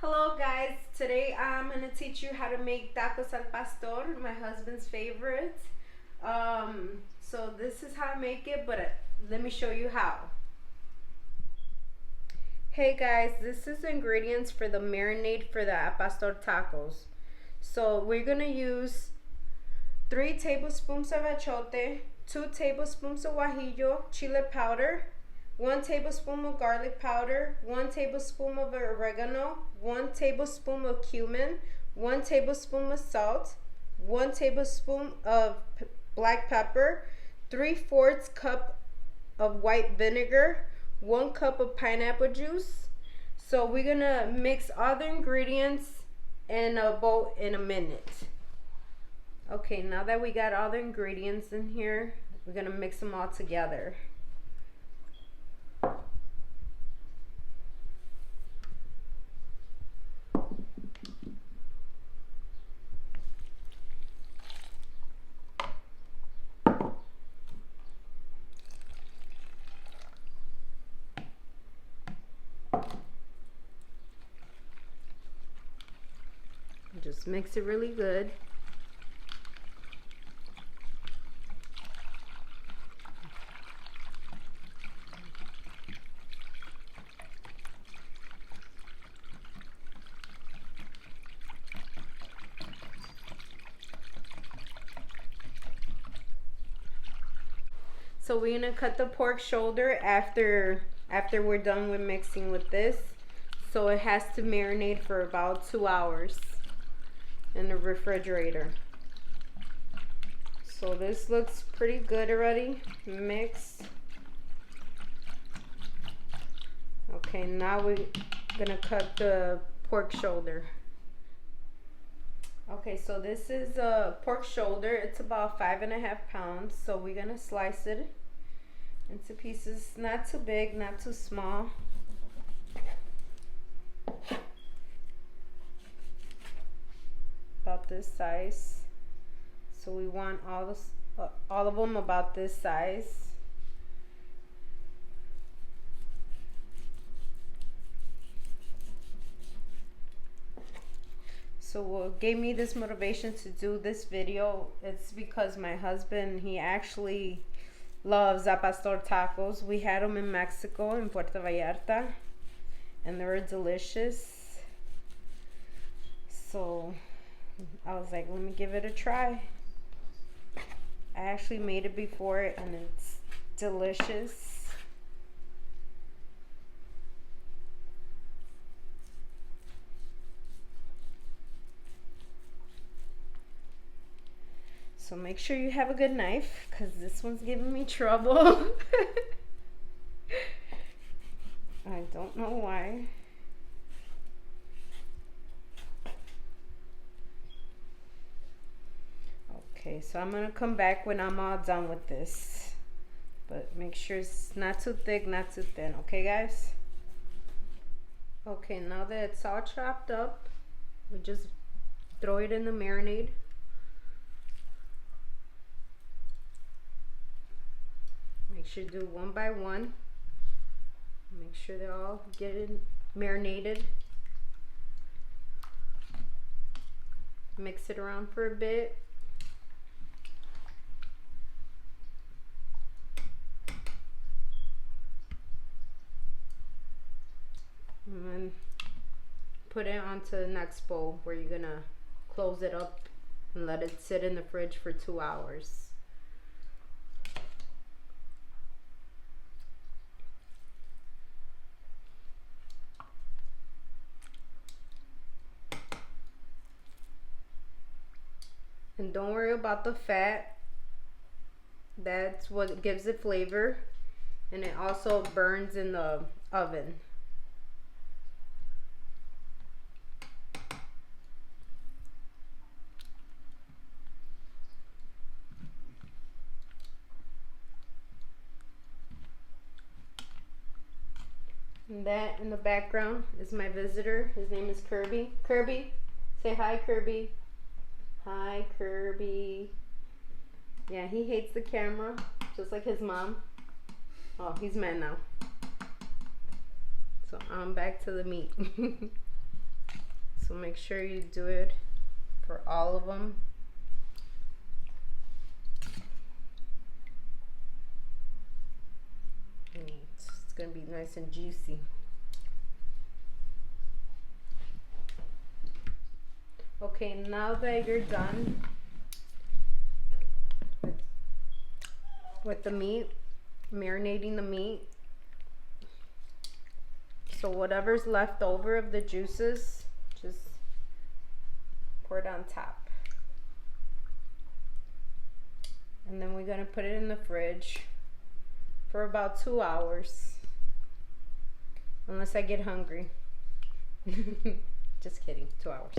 Hello guys, today I'm going to teach you how to make tacos al pastor, my husband's favorite. So this is how I make it, but let me show you how. Hey guys, this is the ingredients for the marinade for the al pastor tacos. So we're going to use 3 tablespoons of achiote, 2 tablespoons of guajillo, chile powder, 1 tablespoon of garlic powder, 1 tablespoon of oregano, 1 tablespoon of cumin, 1 tablespoon of salt, 1 tablespoon of black pepper, 3/4 cup of white vinegar, 1 cup of pineapple juice. So we're gonna mix all the ingredients in a bowl in a minute. Okay, now that we got all the ingredients in here, we're gonna mix them all together. Just mix it really good. So we're gonna cut the pork shoulder after we're done with mixing with this. So it has to marinate for about 2 hours in the refrigerator. So this looks pretty good already mixed. Okay, now we're gonna cut the pork shoulder. Okay, so this is a pork shoulder. It's about 5.5 pounds. So we're gonna slice it into pieces, not too big, not too small. About this size. So we want all of them about this size. So what gave me this motivation to do this video, it's because my husband, he actually loves al pastor tacos. We had them in Mexico, in Puerto Vallarta, and they were delicious. So I was like, let me give it a try. I actually made it before and it's delicious. So make sure you have a good knife, because this one's giving me trouble. I don't know why. Okay, so I'm gonna come back when I'm all done with this. But make sure it's not too thick, not too thin. Okay, guys? Okay, now that it's all chopped up, we just throw it in the marinade. Make sure to do one by one. Make sure they're all getting marinated. Mix it around for a bit. And then put it onto the next bowl where you're gonna close it up and let it sit in the fridge for 2 hours. And don't worry about the fat. That's what gives it flavor. And it also burns in the oven. And that in the background is my visitor. His name is Kirby. Kirby, say hi, Kirby. Hi, Kirby. Yeah, he hates the camera, just like his mom. Oh, he's mad now. So I'm back to the meat. So make sure you do it for all of them. It's gonna be nice and juicy. Okay, now that you're done with the meat, marinating the meat, so whatever's left over of the juices, just pour it on top. And then we're gonna put it in the fridge for about 2 hours. Unless I get hungry. Just kidding, 2 hours.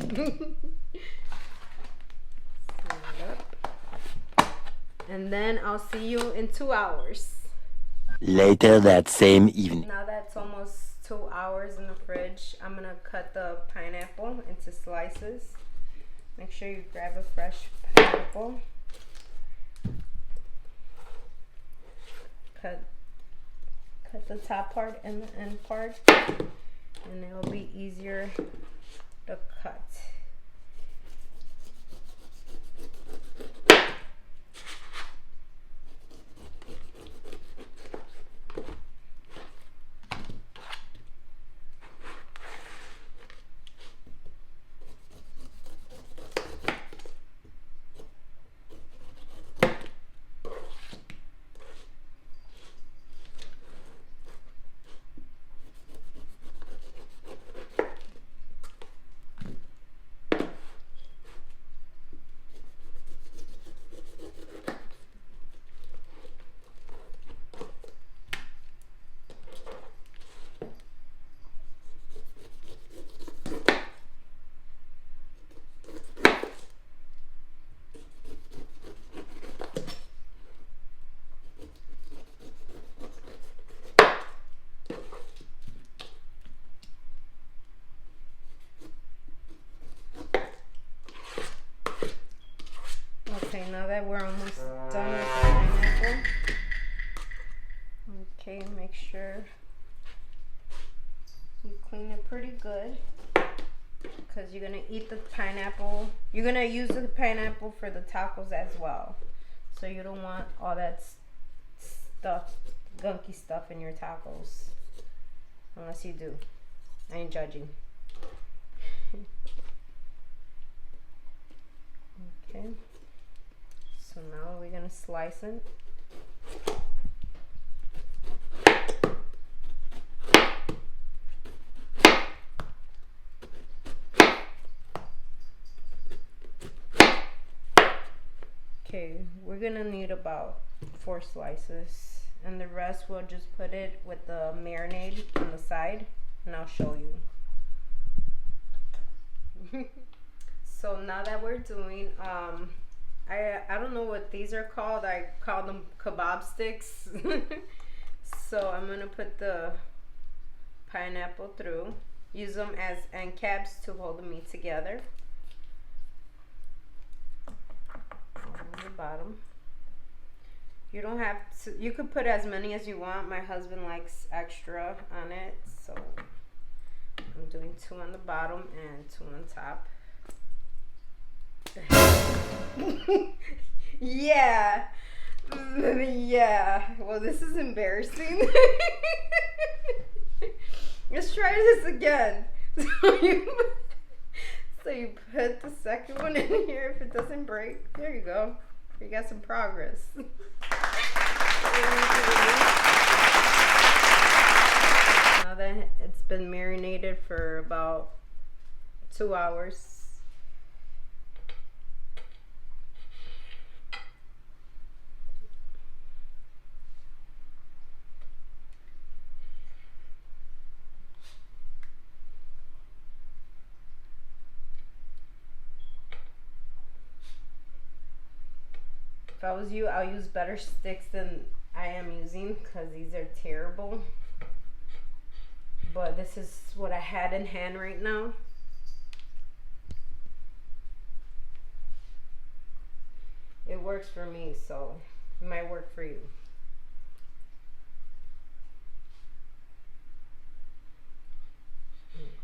And then I'll see you in 2 hours. Later that same evening. Now that's almost 2 hours in the fridge, I'm gonna cut the pineapple into slices. Make sure you grab a fresh pineapple. Cut the top part and the end part, and it'll be easier to cut. Okay, now that we're almost done with the pineapple, okay, make sure you clean it pretty good, because you're gonna eat the pineapple. You're gonna use the pineapple for the tacos as well, so you don't want all that stuff, gunky stuff in your tacos, unless you do. I ain't judging. Okay. So now we're gonna slice it. Okay, we're gonna need about 4 slices, and the rest we'll just put it with the marinade on the side, and I'll show you. So now that we're doing, I don't know what these are called. I call them kebab sticks. So I'm gonna put the pineapple through. Use them as end caps to hold the meat together. On the bottom. You don't have to. You could put as many as you want. My husband likes extra on it, so I'm doing 2 on the bottom and 2 on top. Yeah. Yeah. Well, this is embarrassing. Let's try this again. So you put the second one in here. If it doesn't break, there you go. You got some progress. Now that it's been marinated for about 2 hours. If I was you, I'll use better sticks than I am using, because these are terrible. But this is what I had in hand right now. It works for me, so it might work for you.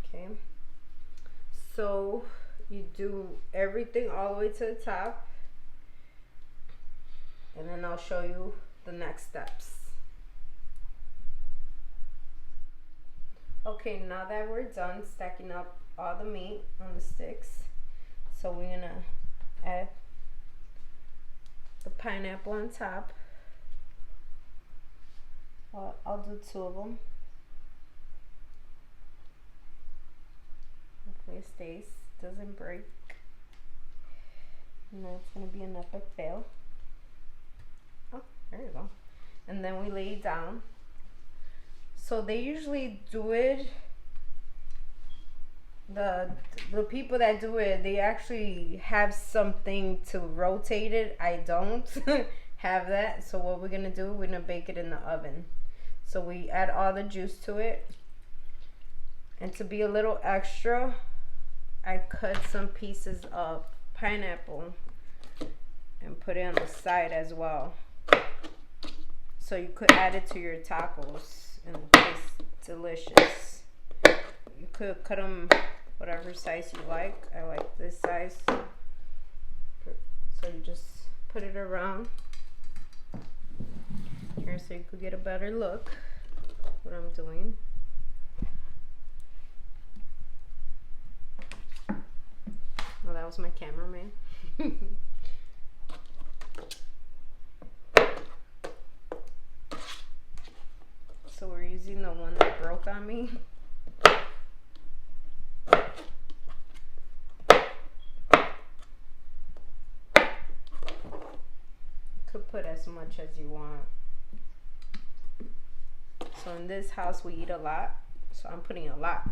Okay. So you do everything all the way to the top, and then I'll show you the next steps. Okay, now that we're done stacking up all the meat on the sticks, so we're gonna add the pineapple on top. I'll do 2 of them. Hopefully it stays, doesn't break. And then it's gonna be an epic fail. Oh, there you go. And then we lay it down. So they usually do it, the people that do it, they actually have something to rotate it. I don't have that. So what we're gonna do, we're gonna bake it in the oven. So we add all the juice to it, and to be a little extra, I cut some pieces of pineapple and put it on the side as well, so you could add it to your tacos and it tastes delicious. You could cut them whatever size you like. I like this size, so you just put it around here so you could get a better look what I'm doing. Well, that was my cameraman. So we're using the one that broke on me. Could put as much as you want. So in this house we eat a lot, so I'm putting a lot.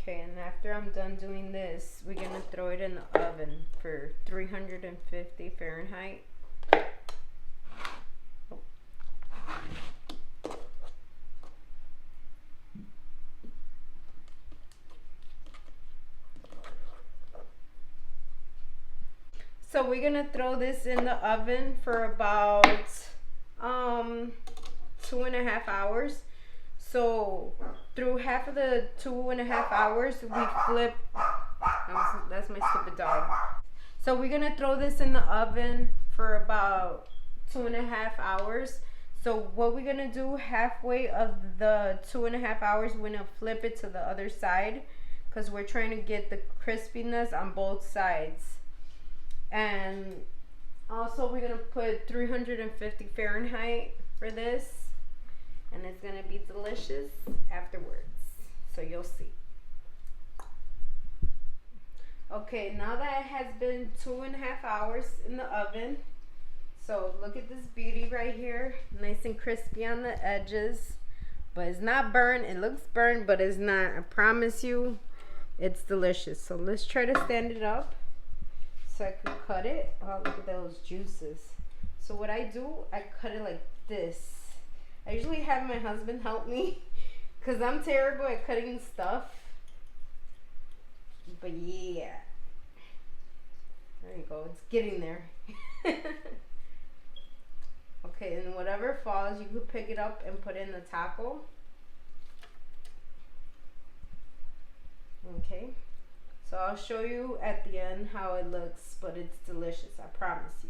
Okay, and after I'm done doing this, we're gonna throw it in the oven for 350 Fahrenheit. So we're gonna throw this in the oven for about 2.5 hours. So through half of the 2.5 hours, we flip. That's my stupid dog. So we're gonna throw this in the oven for about 2.5 hours. So what we're gonna do, halfway of the 2.5 hours, we're gonna flip it to the other side, because we're trying to get the crispiness on both sides. And also we're gonna put 350 Fahrenheit for this, and it's gonna be delicious afterwards, so you'll see. Okay, now that it has been 2.5 hours in the oven, so look at this beauty right here, nice and crispy on the edges, but it's not burnt. It looks burnt, but it's not. I promise you, it's delicious. So let's try to stand it up so I can cut it. Oh, look at those juices. So what I do, I cut it like this. I usually have my husband help me because I'm terrible at cutting stuff. But yeah. There you go. It's getting there. Okay, and whatever falls, you could pick it up and put it in the taco. Okay. So I'll show you at the end how it looks, but it's delicious, I promise you.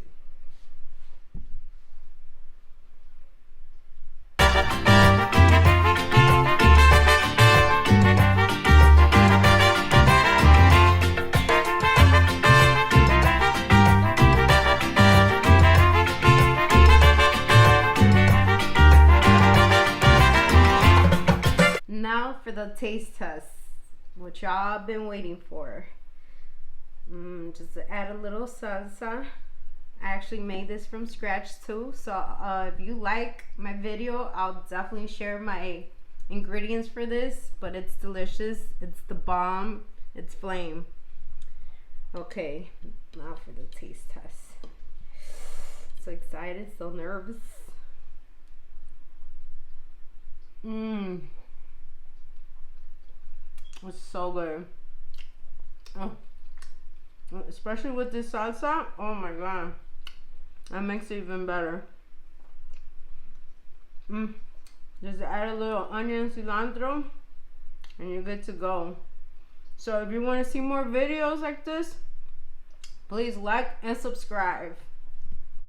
Now for the taste test, which y'all been waiting for. Just to add a little salsa. I actually made this from scratch too, so if you like my video, I'll definitely share my ingredients for this, but it's delicious. It's the bomb. It's flame. Okay, now for the taste test. So excited, so nervous. It's so good. Oh. Especially with this salsa. Oh my god. That makes it even better. Just add a little onion, cilantro, and you're good to go. So if you want to see more videos like this, please like and subscribe.